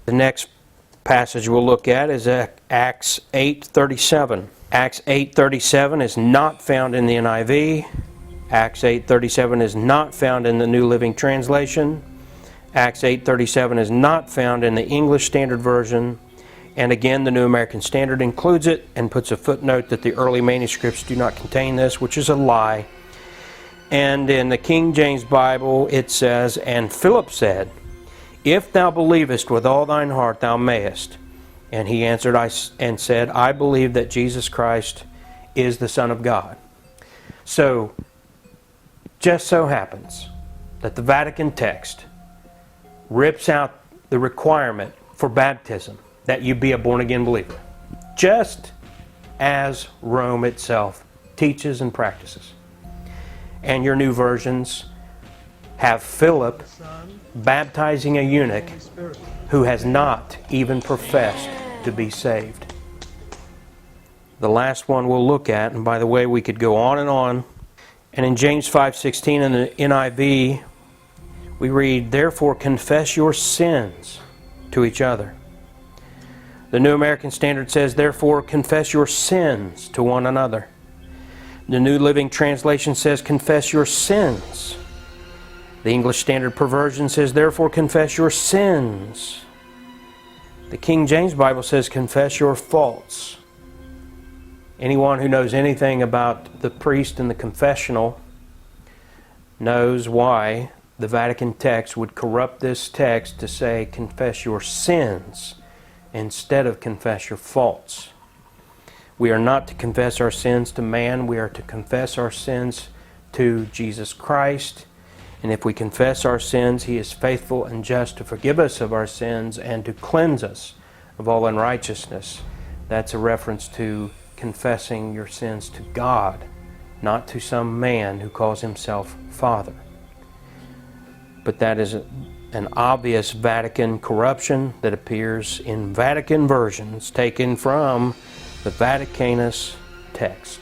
The next passage we'll look at is Acts 8:37. Acts 8:37 is not found in the NIV. Acts 8:37 is not found in the New Living Translation. Acts 8:37 is not found in the English Standard Version. And again, the New American Standard includes it and puts a footnote that the early manuscripts do not contain this, which is a lie. And in the King James Bible it says, "And Philip said, If thou believest with all thine heart, thou mayest. And he answered and said, I believe that Jesus Christ is the Son of God." So, just so happens that the Vatican text rips out the requirement for baptism that you be a born-again believer, just as Rome itself teaches and practices. And your new versions have Philip baptizing a eunuch who has not even professed to be saved. The last one we'll look at, and by the way, we could go on, and in James 5:16 in the NIV, we read, "Therefore confess your sins to each other." The New American Standard says, "Therefore confess your sins to one another." The New Living Translation says, "Confess your sins." The English Standard Version says, "Therefore confess your sins." The King James Bible says, "Confess your faults." Anyone who knows anything about the priest and the confessional knows why the Vatican text would corrupt this text to say, "Confess your sins," instead of "confess your faults." We are not to confess our sins to man. We are to confess our sins to Jesus Christ. And if we confess our sins, He is faithful and just to forgive us of our sins and to cleanse us of all unrighteousness. That's a reference to confessing your sins to God, not to some man who calls himself Father. But that is an obvious Vatican corruption that appears in Vatican versions taken from the Vaticanus text.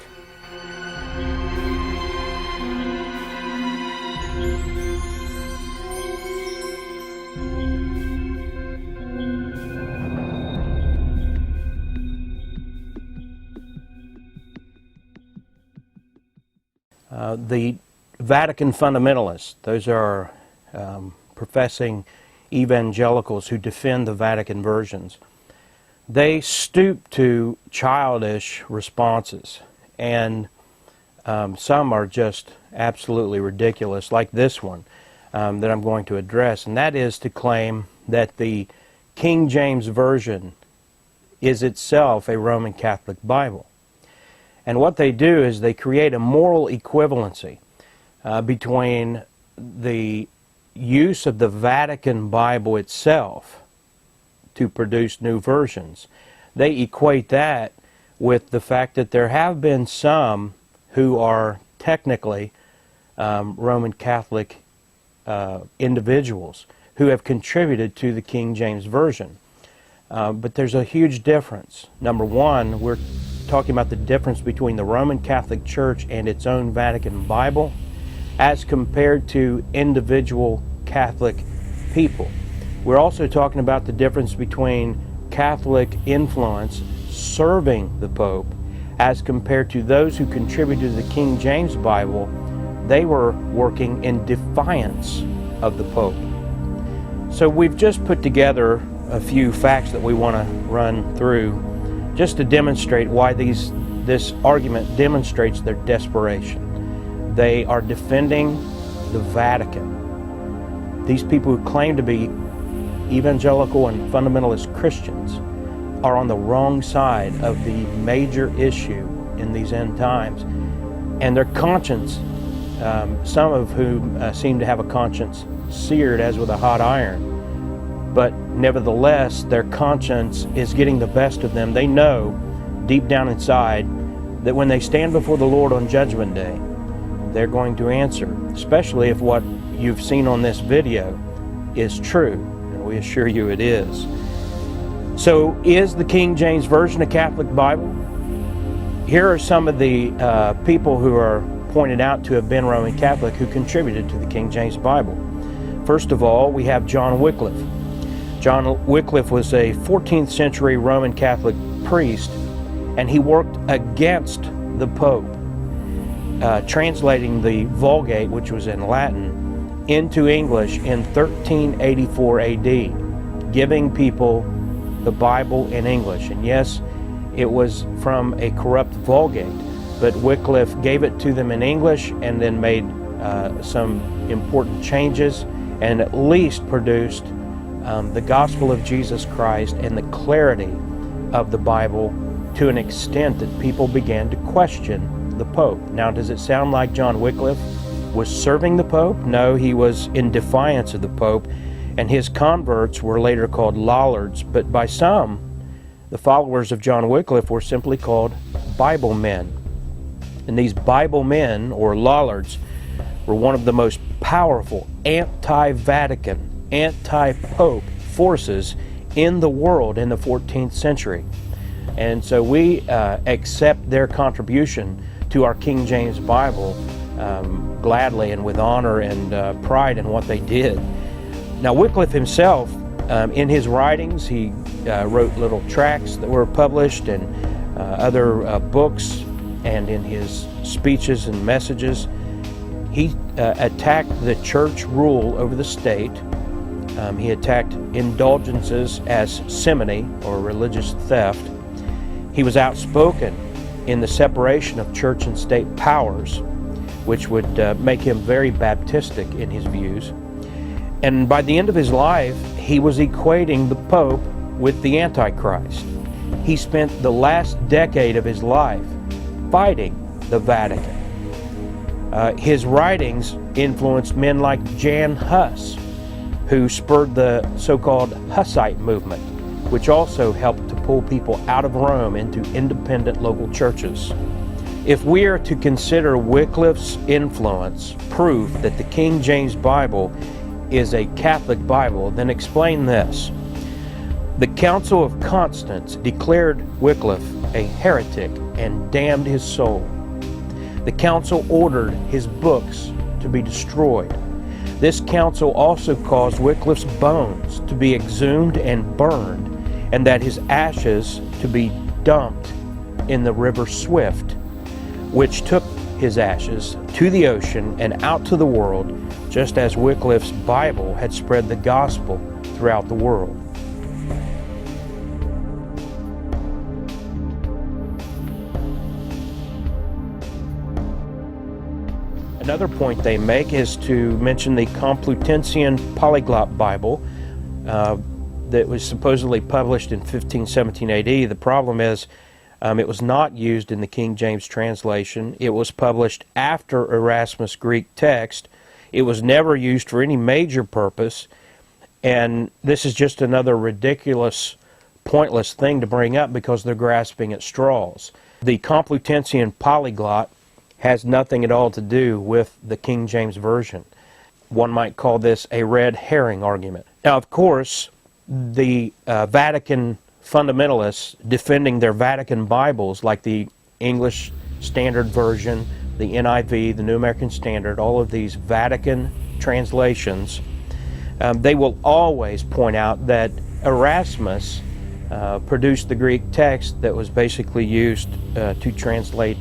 The Vatican fundamentalists, those are professing evangelicals who defend the Vatican versions, they stoop to childish responses, and some are just absolutely ridiculous, like this one that I'm going to address, and that is to claim that the King James Version is itself a Roman Catholic Bible. And what they do is they create a moral equivalency between the use of the Vatican Bible itself to produce new versions. They equate that with the fact that there have been some who are technically Roman Catholic individuals who have contributed to the King James Version. But there's a huge difference. Number one, we're talking about the difference between the Roman Catholic Church and its own Vatican Bible as compared to individual Catholic people. We're also talking about the difference between Catholic influence serving the Pope as compared to those who contributed to the King James Bible. They were working in defiance of the Pope. So we've just put together a few facts that we want to run through just to demonstrate why this argument demonstrates their desperation. They are defending the Vatican. These people who claim to be evangelical and fundamentalist Christians are on the wrong side of the major issue in these end times. And their conscience, some of whom seem to have a conscience seared as with a hot iron, but nevertheless their conscience is getting the best of them. They know deep down inside that when they stand before the Lord on Judgment Day, they're going to answer, especially if what you've seen on this video is true, and we assure you it is. So, is the King James Version a Catholic Bible? Here are some of the people who are pointed out to have been Roman Catholic who contributed to the King James Bible. First of all, we have John Wycliffe. John Wycliffe was a 14th century Roman Catholic priest, and he worked against the Pope, translating the Vulgate, which was in Latin, into English in 1384 AD, giving people the Bible in English. And yes, it was from a corrupt Vulgate, but Wycliffe gave it to them in English and then made some important changes, and at least produced the gospel of Jesus Christ and the clarity of the Bible to an extent that people began to question the Pope. Now, does it sound like John Wycliffe was serving the Pope? No, he was in defiance of the Pope, and his converts were later called Lollards, but by some, the followers of John Wycliffe were simply called Bible men. And these Bible men, or Lollards, were one of the most powerful anti-Vatican, anti-Pope forces in the world in the 14th century. And so we accept their contribution to our King James Bible gladly and with honor and pride in what they did. Now, Wycliffe himself, in his writings, he wrote little tracts that were published, and other books, and in his speeches and messages, he attacked the church rule over the state. He attacked indulgences as simony, or religious theft. He was outspoken in the separation of church and state powers, which would make him very Baptistic in his views. And by the end of his life, he was equating the Pope with the Antichrist. He spent the last decade of his life fighting the Vatican. His writings influenced men like Jan Hus, who spurred the so-called Hussite movement, which also helped to pull people out of Rome into independent local churches. If we are to consider Wycliffe's influence proof that the King James Bible is a Catholic Bible, then explain this. The Council of Constance declared Wycliffe a heretic and damned his soul. The council ordered his books to be destroyed. This council also caused Wycliffe's bones to be exhumed and burned, and that his ashes to be dumped in the river Swift, which took his ashes to the ocean and out to the world, just as Wycliffe's Bible had spread the gospel throughout the world. Another point they make is to mention the Complutensian Polyglot Bible that was supposedly published in 1517 AD. The problem is it was not used in the King James translation. It was published after Erasmus' Greek text. It was never used for any major purpose, and this is just another ridiculous, pointless thing to bring up because they're grasping at straws. The Complutensian Polyglot has nothing at all to do with the King James Version. One might call this a red herring argument. Now, of course, the Vatican fundamentalists defending their Vatican Bibles, like the English Standard Version, the NIV, the New American Standard, all of these Vatican translations, they will always point out that Erasmus produced the Greek text that was basically used to translate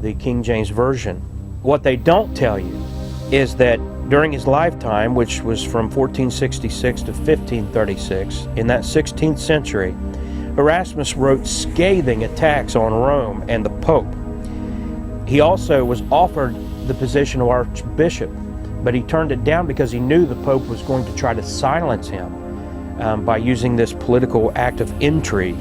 the King James Version. What they don't tell you is that during his lifetime, which was from 1466 to 1536, in that 16th century, Erasmus wrote scathing attacks on Rome and the Pope. He also was offered the position of archbishop, but he turned it down because he knew the Pope was going to try to silence him by using this political act of intrigue.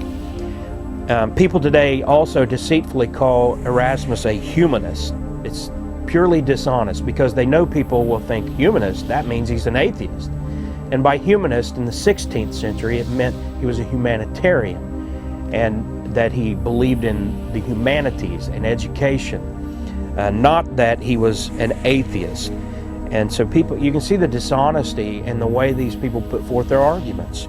People today also deceitfully call Erasmus a humanist. It's purely dishonest because they know people will think humanist, that means he's an atheist. And by humanist in the 16th century, it meant he was a humanitarian and that he believed in the humanities and education, not that he was an atheist. And so people, you can see the dishonesty in the way these people put forth their arguments.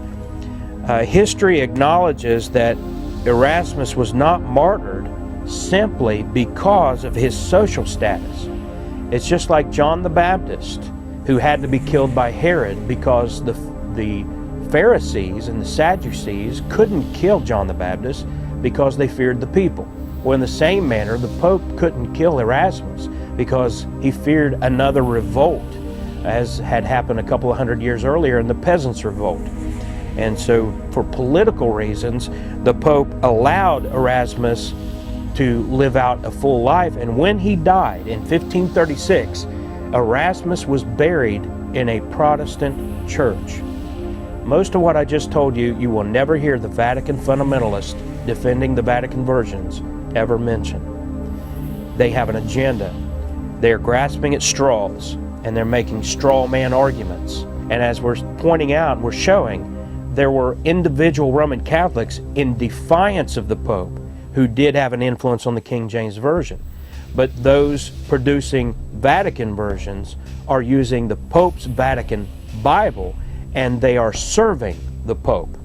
History acknowledges that Erasmus was not martyred simply because of his social status. It's just like John the Baptist, who had to be killed by Herod because the Pharisees and the Sadducees couldn't kill John the Baptist because they feared the people. Well, in the same manner, the Pope couldn't kill Erasmus because he feared another revolt, as had happened a couple of hundred years earlier in the Peasants' Revolt. And so, for political reasons, the Pope allowed Erasmus to live out a full life. And when he died in 1536, Erasmus was buried in a Protestant church. Most of what I just told you, you will never hear the Vatican fundamentalists defending the Vatican versions ever mentioned. They have an agenda. They're grasping at straws, and they're making straw man arguments. And as we're pointing out, we're showing, there were individual Roman Catholics in defiance of the Pope who did have an influence on the King James Version. But those producing Vatican versions are using the Pope's Vatican Bible, and they are serving the Pope.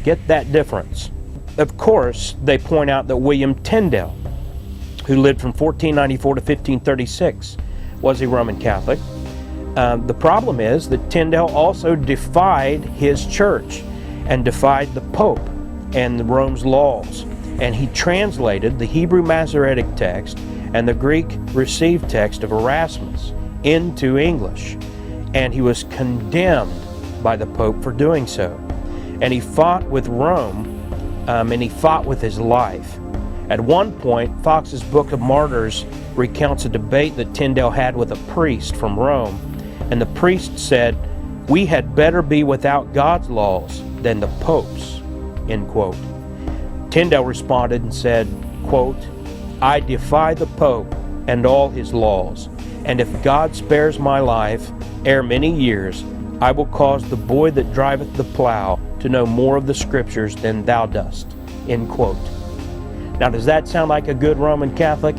Get that difference. Of course, they point out that William Tyndale, who lived from 1494 to 1536, was a Roman Catholic. The problem is that Tyndale also defied his church and defied the Pope and Rome's laws. And he translated the Hebrew Masoretic text and the Greek received text of Erasmus into English. And he was condemned by the Pope for doing so. And he fought with Rome, and he fought with his life. At one point, Fox's Book of Martyrs recounts a debate that Tyndale had with a priest from Rome. And the priest said, "We had better be without God's laws than the Pope's," end quote. Tyndale responded and said, quote, "I defy the Pope and all his laws, and if God spares my life ere many years, I will cause the boy that driveth the plow to know more of the Scriptures than thou dost," end quote. Now, does that sound like a good Roman Catholic?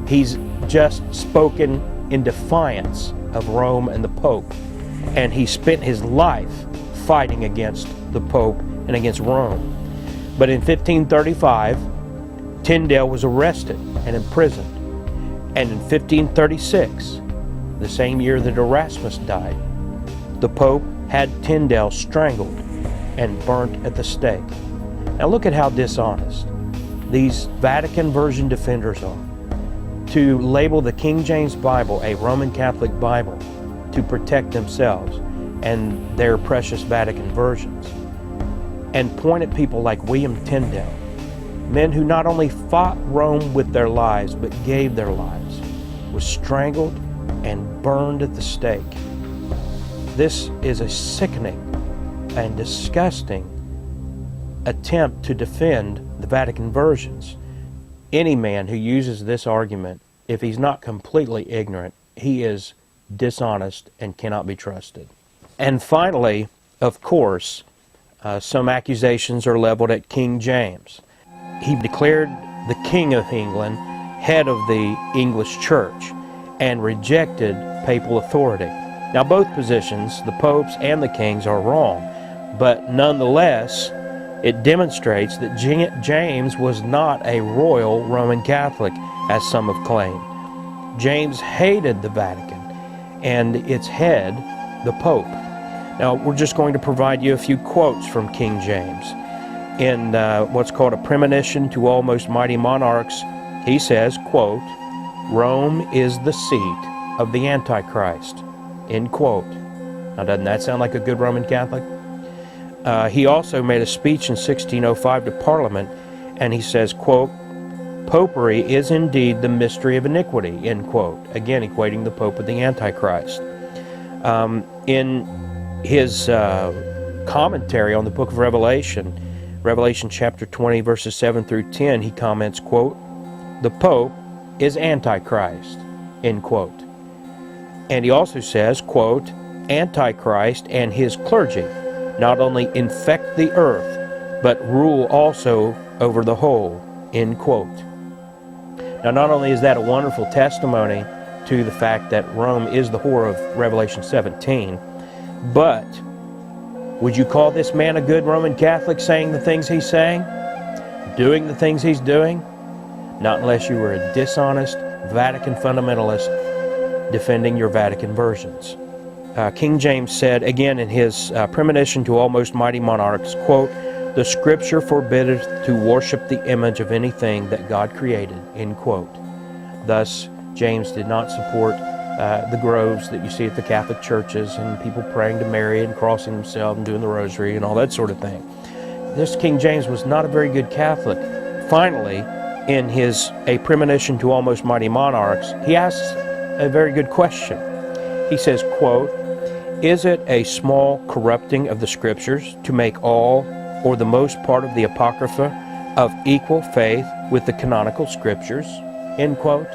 He's just spoken in defiance of Rome and the Pope, and he spent his life fighting against the Pope and against Rome. But in 1535, Tyndale was arrested and imprisoned. And in 1536, the same year that Erasmus died, the Pope had Tyndale strangled and burnt at the stake. Now look at how dishonest these Vatican version defenders are. To label the King James Bible a Roman Catholic Bible to protect themselves and their precious Vatican versions, and point at people like William Tyndale, men who not only fought Rome with their lives, but gave their lives, was strangled and burned at the stake. This is a sickening and disgusting attempt to defend the Vatican versions. Any man who uses this argument, if he's not completely ignorant, he is dishonest and cannot be trusted. And finally, of course, some accusations are leveled at King James. He declared the King of England head of the English Church and rejected papal authority. Now, both positions, the popes and the kings, are wrong, but nonetheless, it demonstrates that James was not a royal Roman Catholic, as some have claimed. James hated the Vatican and its head, the Pope. Now, we're just going to provide you a few quotes from King James. In what's called a premonition to all most mighty monarchs, he says, quote, "Rome is the seat of the Antichrist," end quote. Now, doesn't that sound like a good Roman Catholic? He also made a speech in 1605 to Parliament, and he says, quote, "Popery is indeed the mystery of iniquity," end quote. Again, equating the Pope with the Antichrist. In his commentary on the book of Revelation, Revelation chapter 20, verses 7 through 10, he comments, quote, "The Pope is Antichrist," end quote. And he also says, quote, "Antichrist and his clergy not only infect the earth, but rule also over the whole," end quote. Now, not only is that a wonderful testimony to the fact that Rome is the whore of Revelation 17, but would you call this man a good Roman Catholic, saying the things he's saying, doing the things he's doing? Not unless you were a dishonest Vatican fundamentalist defending your Vatican versions. King James said, again in his premonition to all most mighty monarchs, quote, "The scripture forbiddeth to worship the image of anything that God created," end quote. Thus, James did not support the groves that you see at the Catholic churches and people praying to Mary and crossing themselves and doing the rosary and all that sort of thing. This King James was not a very good Catholic. Finally, in his A Premonition to all most mighty monarchs, he asks a very good question. He says, quote, "Is it a small corrupting of the scriptures to make all or the most part of the Apocrypha of equal faith with the canonical scriptures?" End quote.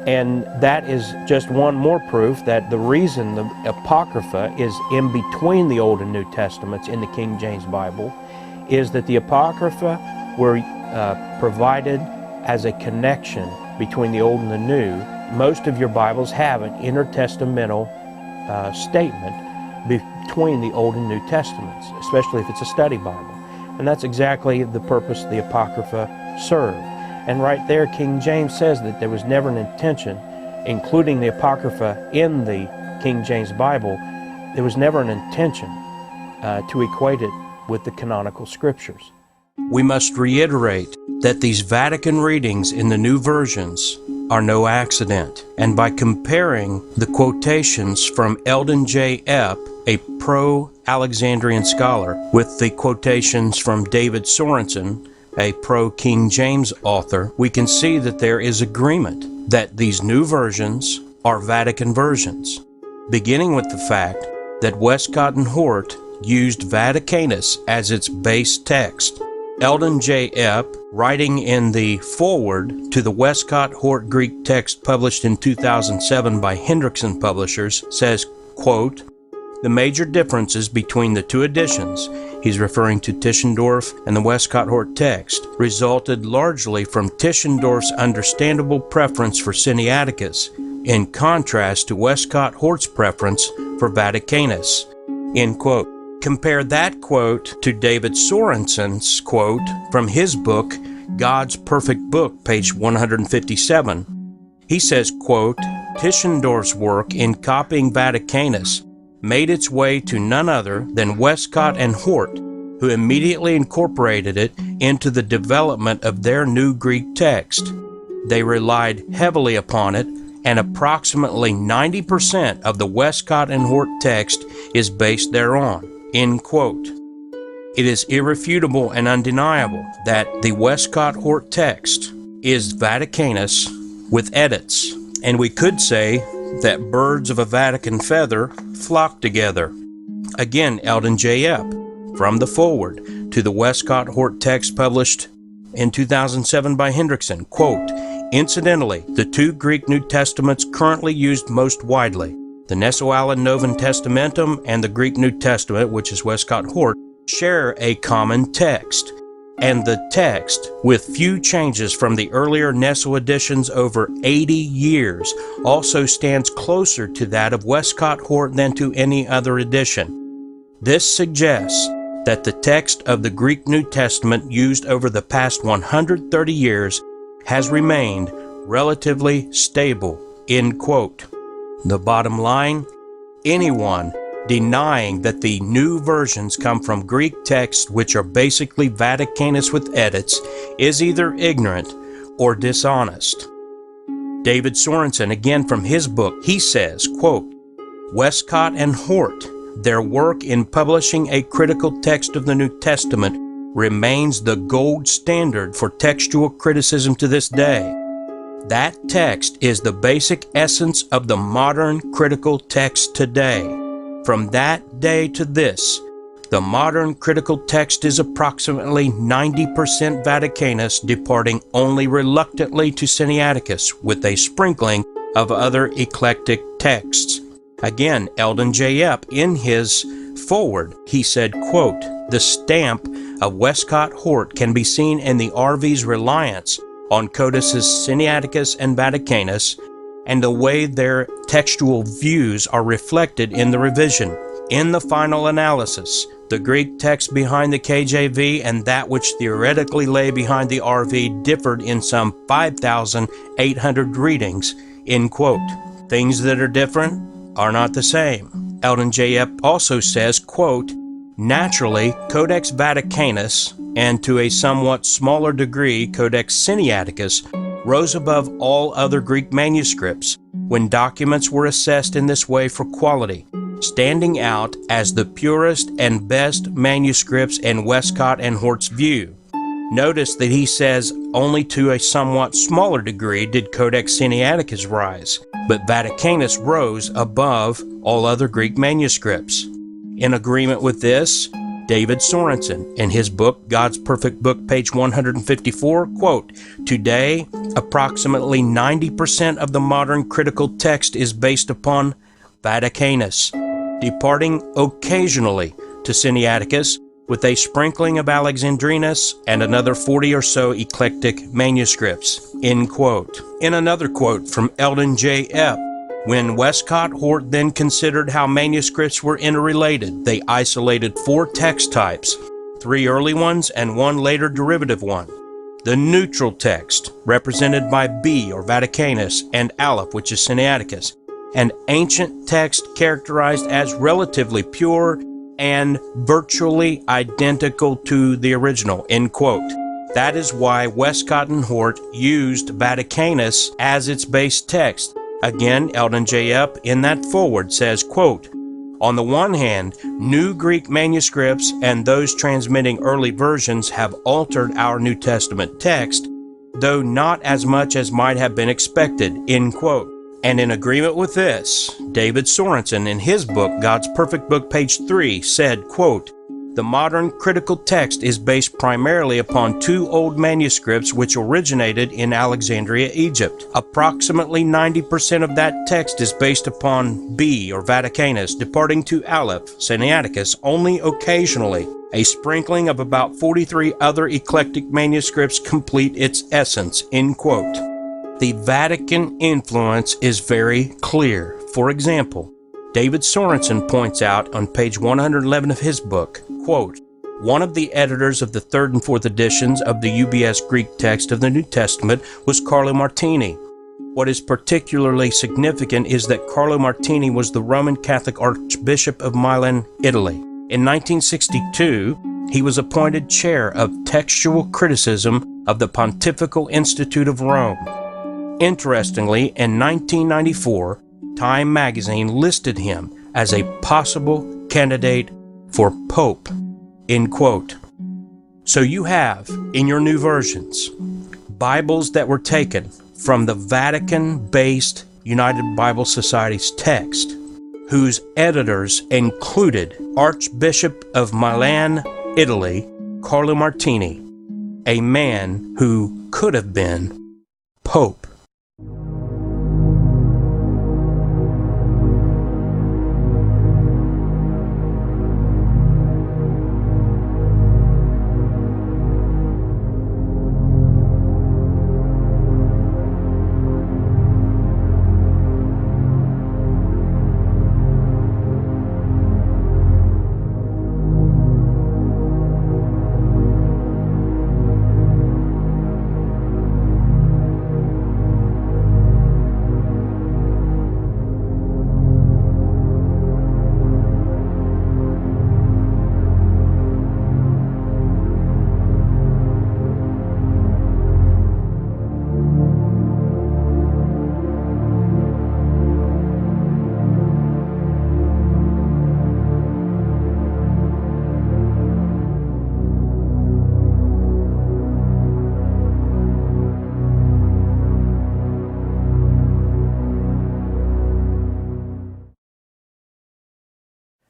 And that is just one more proof that the reason the Apocrypha is in between the Old and New Testaments in the King James Bible is that the Apocrypha were provided as a connection between the Old and the New. Most of your Bibles have an intertestamental statement between the Old and New Testaments, especially if it's a study Bible. And that's exactly the purpose the Apocrypha served. And right there, King James says that there was never an intention, including the Apocrypha in the King James Bible, there was never an intention to equate it with the canonical scriptures. We must reiterate that these Vatican readings in the new versions are no accident. And by comparing the quotations from Eldon J. Epp, a pro-Alexandrian scholar, with the quotations from David Sorensen, a pro-King James author, we can see that there is agreement that these new versions are Vatican versions, beginning with the fact that Westcott and Hort used Vaticanus as its base text. Eldon J. Epp, writing in the foreword to the Westcott-Hort Greek text published in 2007 by Hendrickson Publishers, says, quote, "The major differences between the two editions," he's referring to Tischendorf and the Westcott-Hort text, "resulted largely from Tischendorf's understandable preference for Sinaiticus, in contrast to Westcott-Hort's preference for Vaticanus," end quote. Compare that quote to David Sorensen's quote from his book, God's Perfect Book, page 157. He says, quote, "Tischendorf's work in copying Vaticanus made its way to none other than Westcott and Hort, who immediately incorporated it into the development of their new Greek text. They relied heavily upon it, and approximately 90% of the Westcott and Hort text is based thereon," end quote. It is irrefutable and undeniable that the Westcott-Hort text is Vaticanus with edits, and we could say that birds of a Vatican feather flock together. Again, Eldon J. Epp, from the foreword to the Westcott-Hort text published in 2007 by Hendrickson, quote, "Incidentally, the two Greek New Testaments currently used most widely, the Nesoalan Novum Testamentum and the Greek New Testament, which is Westcott-Hort, share a common text, and the text, with few changes from the earlier Neso editions over 80 years, also stands closer to that of Westcott-Hort than to any other edition. This suggests that the text of the Greek New Testament used over the past 130 years has remained relatively stable," end quote. The bottom line, anyone denying that the new versions come from Greek texts which are basically Vaticanus with edits is either ignorant or dishonest. David Sorensen, again from his book, he says, quote, "Westcott and Hort, their work in publishing a critical text of the New Testament remains the gold standard for textual criticism to this day. That text is the basic essence of the modern critical text today. From that day to this, the modern critical text is approximately 90% Vaticanus, departing only reluctantly to Sinaiticus with a sprinkling of other eclectic texts." Again, Eldon J. Epp, in his foreword, he said, quote, "The stamp of Westcott-Hort can be seen in the RV's reliance on codices Sinaiticus and Vaticanus, and the way their textual views are reflected in the revision. In the final analysis, the Greek text behind the KJV and that which theoretically lay behind the RV differed in some 5,800 readings," end quote. Things that are different are not the same. Eldon J. Epp also says, quote, naturally, Codex Vaticanus, and to a somewhat smaller degree, Codex Sinaiticus, rose above all other Greek manuscripts when documents were assessed in this way for quality, standing out as the purest and best manuscripts in Westcott and Hort's view. Notice that he says only to a somewhat smaller degree did Codex Sinaiticus rise, but Vaticanus rose above all other Greek manuscripts. In agreement with this, David Sorensen, in his book, God's Perfect Book, page 154, quote, today, approximately 90% of the modern critical text is based upon Vaticanus, departing occasionally to Sinaiticus, with a sprinkling of Alexandrinus and another 40 or so eclectic manuscripts, end quote. In another quote from Eldon J. Epp, when Westcott Hort then considered how manuscripts were interrelated, they isolated 4 text types, 3 early ones and 1 later derivative one. The neutral text, represented by B or Vaticanus, and Aleph, which is Sinaiticus, an ancient text characterized as relatively pure and virtually identical to the original, end quote. That is why Westcott and Hort used Vaticanus as its base text. Again, Eldon J. Epp in that foreword says, quote, on the one hand, new Greek manuscripts and those transmitting early versions have altered our New Testament text, though not as much as might have been expected, end quote. And in agreement with this, David Sorensen, in his book, God's Perfect Book, page 3, said, quote, the modern critical text is based primarily upon 2 old manuscripts which originated in Alexandria, Egypt. Approximately 90% of that text is based upon B or Vaticanus, departing to Aleph, Sinaiticus, only occasionally. A sprinkling of about 43 other eclectic manuscripts complete its essence, end quote. The Vatican influence is very clear. For example, David Sorensen points out on page 111 of his book, quote, one of the editors of the 3rd and 4th editions of the UBS Greek text of the New Testament was Carlo Martini. What is particularly significant is that Carlo Martini was the Roman Catholic Archbishop of Milan, Italy. In 1962, he was appointed chair of textual criticism of the Pontifical Institute of Rome. Interestingly, in 1994, Time magazine listed him as a possible candidate for Pope, end quote. So you have, in your new versions, Bibles that were taken from the Vatican-based United Bible Society's text, whose editors included Archbishop of Milan, Italy, Carlo Martini, a man who could have been Pope.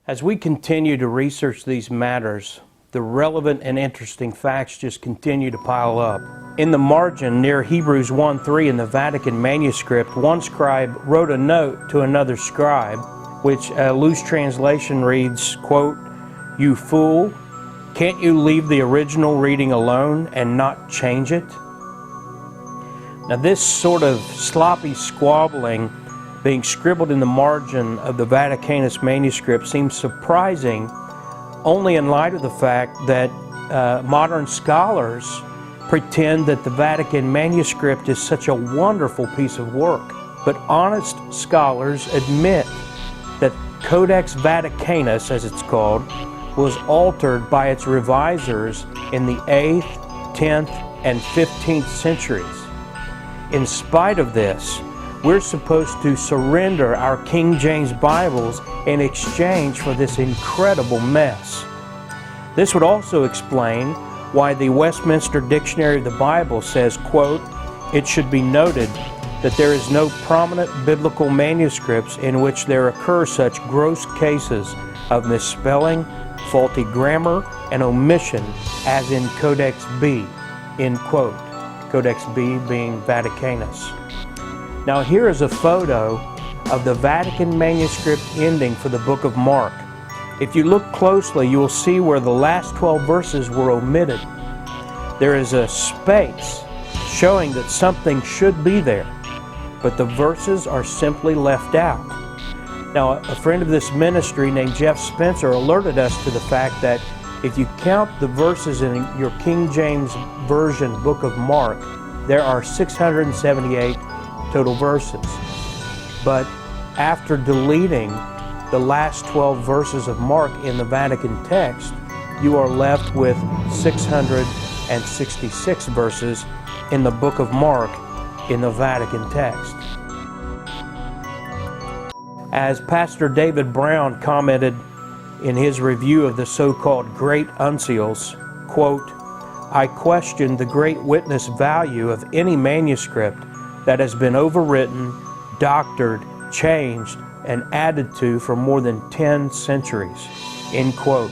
As we continue to research these matters, the relevant and interesting facts just continue to pile up. In the margin near Hebrews 1:3 in the Vatican manuscript, one scribe wrote a note to another scribe, which a loose translation reads, quote, "You fool, can't you leave the original reading alone and not change it?" Now this sort of sloppy squabbling being scribbled in the margin of the Vaticanus manuscript seems surprising only in light of the fact that modern scholars pretend that the Vatican manuscript is such a wonderful piece of work. But honest scholars admit that Codex Vaticanus, as it's called, was altered by its revisers in the 8th, 10th, and 15th centuries. In spite of this, we're supposed to surrender our King James Bibles in exchange for this incredible mess. This would also explain why the Westminster Dictionary of the Bible says, quote, "It should be noted that there is no prominent biblical manuscripts in which there occur such gross cases of misspelling, faulty grammar, and omission as in Codex B," end quote. Codex B being Vaticanus. Now here is a photo of the Vatican manuscript ending for the book of Mark. If you look closely, you will see where the last 12 verses were omitted. There is a space showing that something should be there, but the verses are simply left out. Now, a friend of this ministry named Jeff Spencer alerted us to the fact that if you count the verses in your King James Version book of Mark, there are 678 total verses. But after deleting the last 12 verses of Mark in the Vatican text, you are left with 666 verses in the book of Mark in the Vatican text. As Pastor David Brown commented in his review of the so-called Great Uncials, quote, "I question the great witness value of any manuscript that has been overwritten, doctored, changed, and added to for more than 10 centuries, end quote.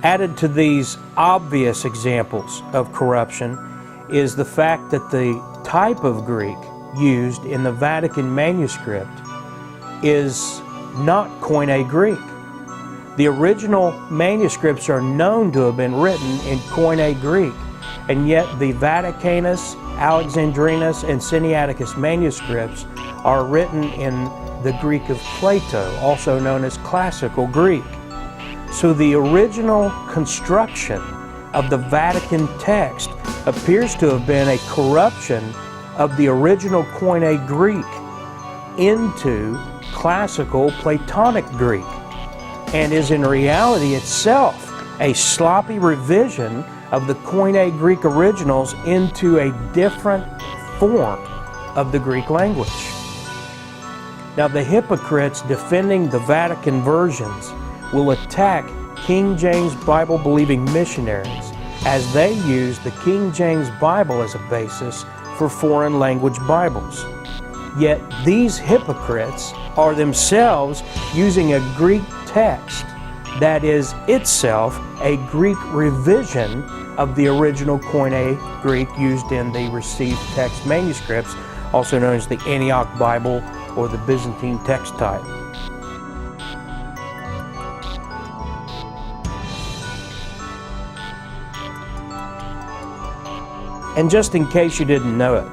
Added to these obvious examples of corruption is the fact that the type of Greek used in the Vatican manuscript is not Koine Greek. The original manuscripts are known to have been written in Koine Greek, and yet the Vaticanus, Alexandrinus, and Sinaiticus manuscripts are written in the Greek of Plato, also known as Classical Greek. So the original construction of the Vatican text appears to have been a corruption of the original Koine Greek into Classical Platonic Greek, and is in reality itself a sloppy revision of the Koine Greek originals into a different form of the Greek language. Now, the hypocrites defending the Vatican versions will attack King James Bible believing missionaries as they use the King James Bible as a basis for foreign language Bibles. Yet these hypocrites are themselves using a Greek text that is itself a Greek revision of the original Koine Greek used in the received text manuscripts, also known as the Antioch Bible or the Byzantine text type. And just in case you didn't know it,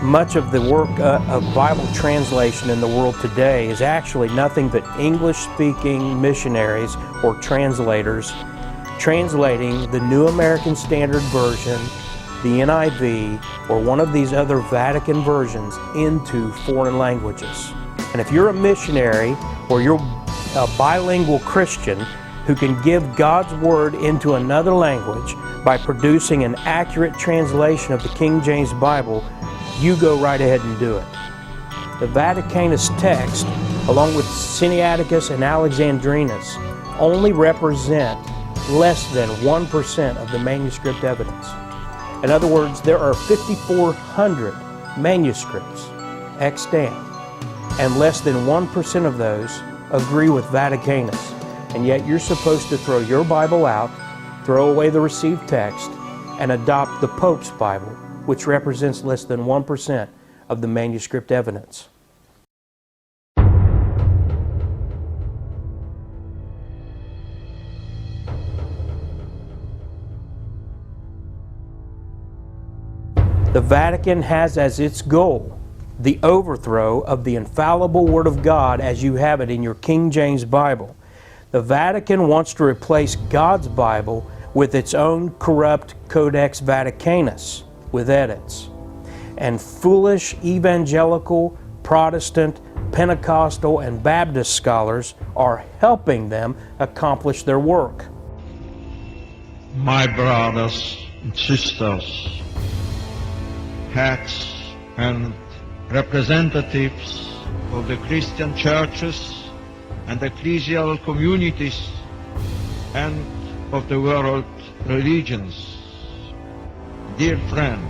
much of the work of Bible translation in the world today is actually nothing but English-speaking missionaries or translators translating the New American Standard Version, the NIV, or one of these other Vatican versions into foreign languages. And if you're a missionary or you're a bilingual Christian who can give God's Word into another language by producing an accurate translation of the King James Bible, you go right ahead and do it. The Vaticanus text, along with Sinaiticus and Alexandrinus, only represent less than 1% of the manuscript evidence. In other words, there are 5,400 manuscripts extant, and less than 1% of those agree with Vaticanus. And yet you're supposed to throw your Bible out, throw away the received text, and adopt the Pope's Bible, which represents less than 1% of the manuscript evidence. The Vatican has as its goal the overthrow of the infallible Word of God as you have it in your King James Bible. The Vatican wants to replace God's Bible with its own corrupt Codex Vaticanus with edits. And foolish evangelical Protestant, Pentecostal, and Baptist scholars are helping them accomplish their work. My brothers and sisters, heads and representatives of the Christian churches and ecclesial communities and of the world religions, dear friends.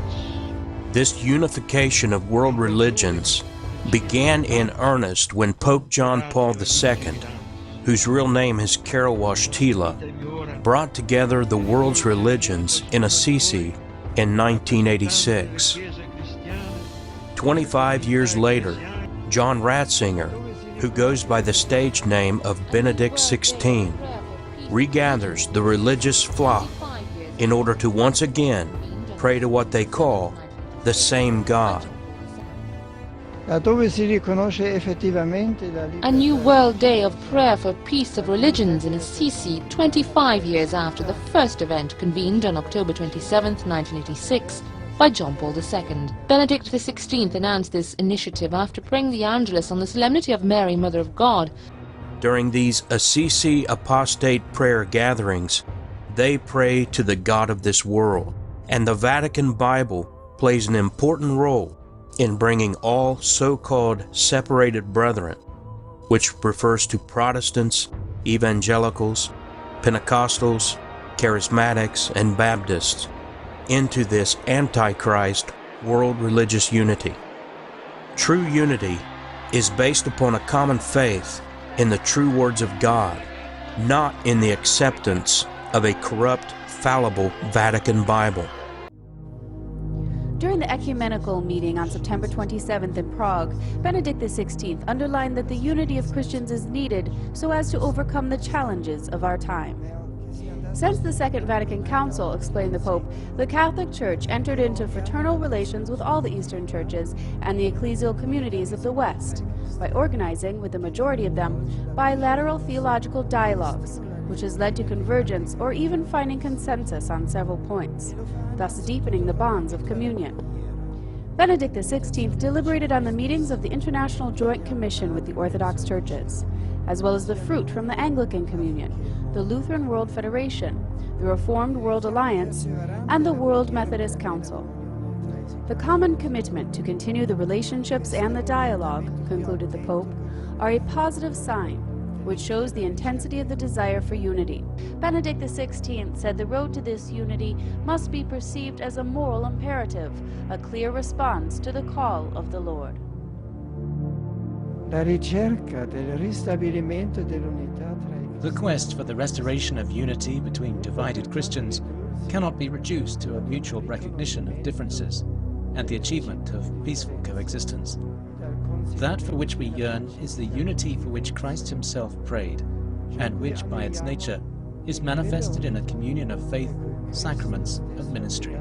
This unification of world religions began in earnest when Pope John Paul II, whose real name is Karol Wojtyla, brought together the world's religions in Assisi in 1986. 25 years later, John Ratzinger, who goes by the stage name of Benedict XVI, regathers the religious flock in order to once again pray to what they call the same God. A new World Day of Prayer for Peace of Religions in Assisi, 25 years after the first event convened on October 27, 1986, by John Paul II. Benedict XVI announced this initiative after praying the Angelus on the Solemnity of Mary, Mother of God. During these Assisi apostate prayer gatherings, they pray to the God of this world, and the Vatican Bible plays an important role in bringing all so-called separated brethren, which refers to Protestants, Evangelicals, Pentecostals, Charismatics, and Baptists, into this Antichrist world religious unity. True unity is based upon a common faith in the true words of God, not in the acceptance of a corrupt, fallible Vatican Bible. During the ecumenical meeting on September 27th in Prague, Benedict XVI underlined that the unity of Christians is needed so as to overcome the challenges of our time. Since the Second Vatican Council, explained the Pope, the Catholic Church entered into fraternal relations with all the Eastern churches and the ecclesial communities of the West by organizing, with the majority of them, bilateral theological dialogues, which has led to convergence or even finding consensus on several points, thus deepening the bonds of communion. Benedict XVI deliberated on the meetings of the International Joint Commission with the Orthodox Churches, as well as the fruit from the Anglican Communion, the Lutheran World Federation, the Reformed World Alliance, and the World Methodist Council. The common commitment to continue the relationships and the dialogue, concluded the Pope, are a positive sign which shows the intensity of the desire for unity. Benedict XVI said the road to this unity must be perceived as a moral imperative, a clear response to the call of the Lord. The quest for the restoration of unity between divided Christians cannot be reduced to a mutual recognition of differences and the achievement of peaceful coexistence. That for which we yearn is the unity for which Christ himself prayed, and which, by its nature, is manifested in a communion of faith, sacraments, and ministry.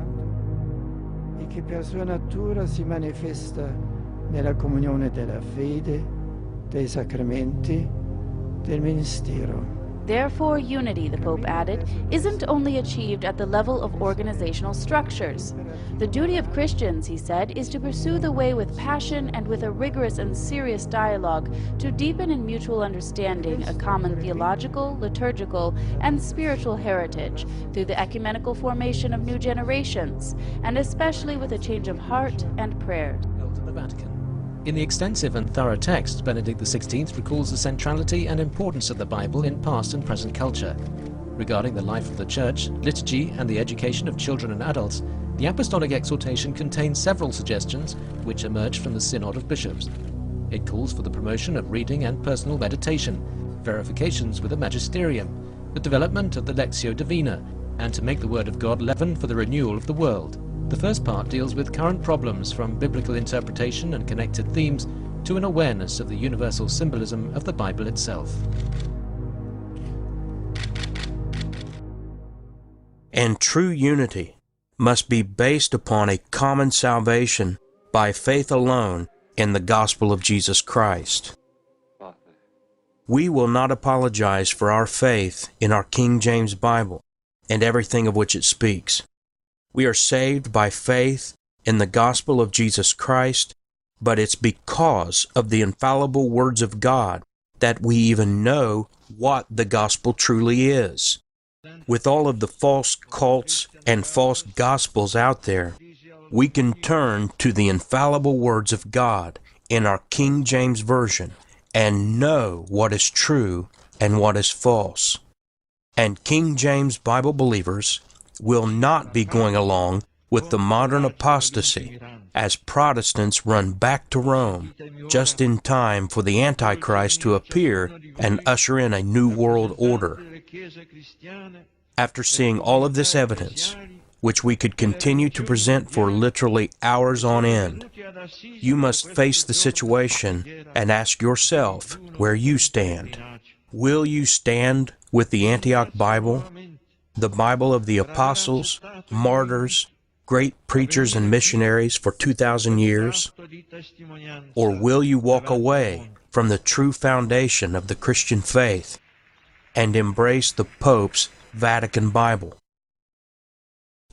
E che per sua natura si manifesta nella comunione della fede, dei sacramenti, del ministero. Therefore, unity, the Pope added, isn't only achieved at the level of organizational structures. The duty of Christians, he said, is to pursue the way with passion and with a rigorous and serious dialogue to deepen in mutual understanding a common theological, liturgical, and spiritual heritage through the ecumenical formation of new generations, and especially with a change of heart and prayer. To the Vatican. In the extensive and thorough text, Benedict XVI recalls the centrality and importance of the Bible in past and present culture. Regarding the life of the Church, liturgy, and the education of children and adults, the Apostolic Exhortation contains several suggestions which emerge from the Synod of Bishops. It calls for the promotion of reading and personal meditation, verifications with the Magisterium, the development of the Lectio Divina, and to make the Word of God leaven for the renewal of the world. The first part deals with current problems from biblical interpretation and connected themes to an awareness of the universal symbolism of the Bible itself. And true unity must be based upon a common salvation by faith alone in the gospel of Jesus Christ. We will not apologize for our faith in our King James Bible and everything of which it speaks. We are saved by faith in the gospel of Jesus Christ but it's because of the infallible words of God that we even know what the gospel truly is. With all of the false cults and false gospels out there, we can turn to the infallible words of God in our King James Version and know what is true and what is false. And King James Bible believers will not be going along with the modern apostasy as Protestants run back to Rome just in time for the Antichrist to appear and usher in a new world order. After seeing all of this evidence, which we could continue to present for literally hours on end, you must face the situation and ask yourself where you stand. Will you stand with the Antioch Bible, the Bible of the apostles, martyrs, great preachers and missionaries for 2,000 years? Or will you walk away from the true foundation of the Christian faith and embrace the Pope's Vatican Bible?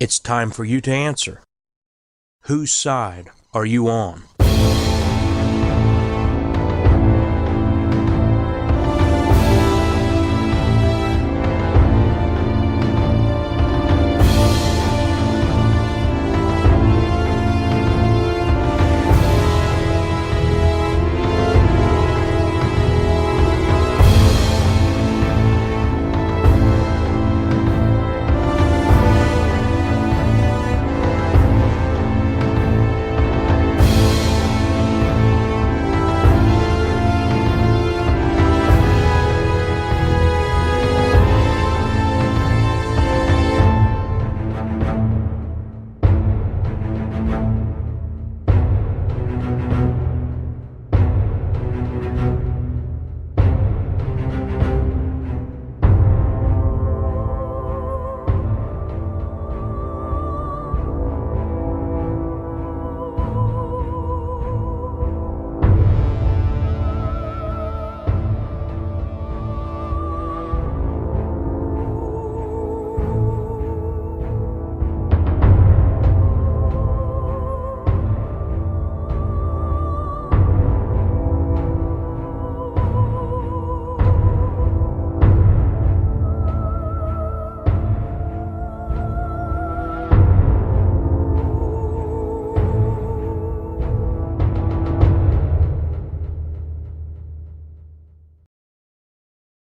It's time for you to answer. Whose side are you on?